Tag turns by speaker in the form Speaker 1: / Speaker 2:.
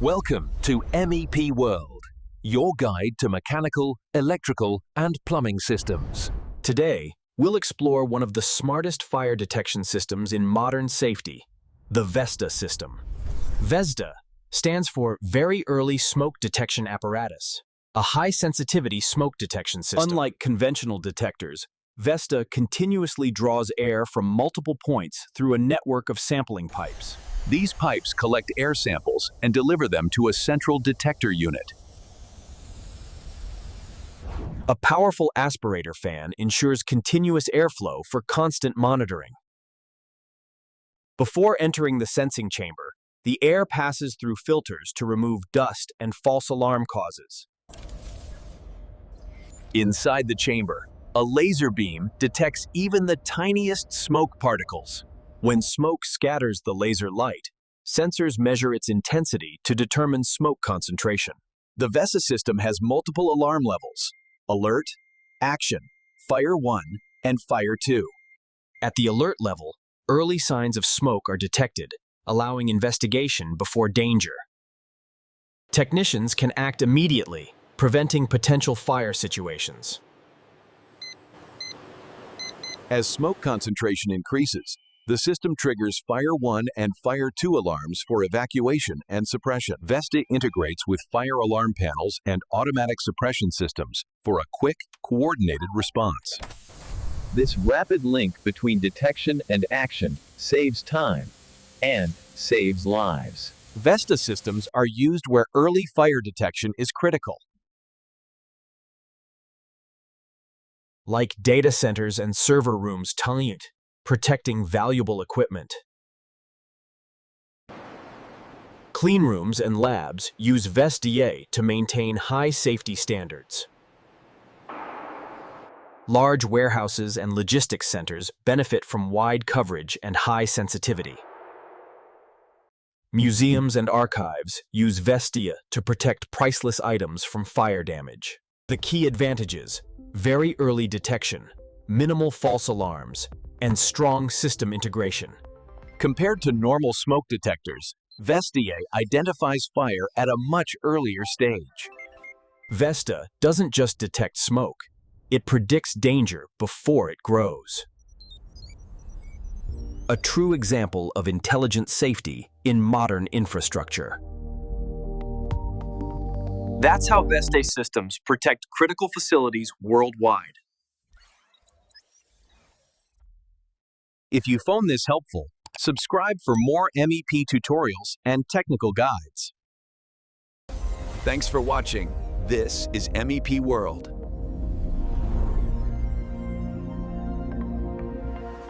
Speaker 1: Welcome to MEP World, your guide to mechanical, electrical, and plumbing systems.
Speaker 2: Today, we'll explore one of the smartest fire detection systems in modern safety, the VESDA system. VESDA stands for Very Early Smoke Detection Apparatus, a high-sensitivity smoke detection system. Unlike conventional detectors, VESDA continuously draws air from multiple points through a network of sampling pipes.
Speaker 1: These pipes collect air samples and deliver them to a central detector unit.
Speaker 2: A powerful aspirator fan ensures continuous airflow for constant monitoring. Before entering the sensing chamber, the air passes through filters to remove dust and false alarm causes.
Speaker 1: Inside the chamber, a laser beam detects even the tiniest smoke particles.
Speaker 2: When smoke scatters the laser light, sensors measure its intensity to determine smoke concentration.
Speaker 1: The VESDA system has multiple alarm levels: Alert, Action, Fire 1, and Fire 2.
Speaker 2: At the alert level, early signs of smoke are detected, allowing investigation before danger. Technicians can act immediately, preventing potential fire situations.
Speaker 1: As smoke concentration increases, the system triggers Fire 1 and Fire 2 alarms for evacuation and suppression. VESDA integrates with fire alarm panels and automatic suppression systems for a quick, coordinated response.
Speaker 3: This rapid link between detection and action saves time and saves lives.
Speaker 1: VESDA systems are used where early fire detection is critical,
Speaker 2: like data centers and server rooms, protecting valuable equipment. Cleanrooms and labs use VESDA to maintain high safety standards. Large warehouses and logistics centers benefit from wide coverage and high sensitivity. Museums and archives use VESDA to protect priceless items from fire damage. The key advantages: very early detection, minimal false alarms, and strong system integration.
Speaker 1: Compared to normal smoke detectors, VESDA identifies fire at a much earlier stage.
Speaker 2: VESDA doesn't just detect smoke, it predicts danger before it grows. A true example of intelligent safety in modern infrastructure. That's how VESDA systems protect critical facilities worldwide.
Speaker 1: If you found this helpful, subscribe for more MEP tutorials and technical guides. Thanks for watching. This is MEP World.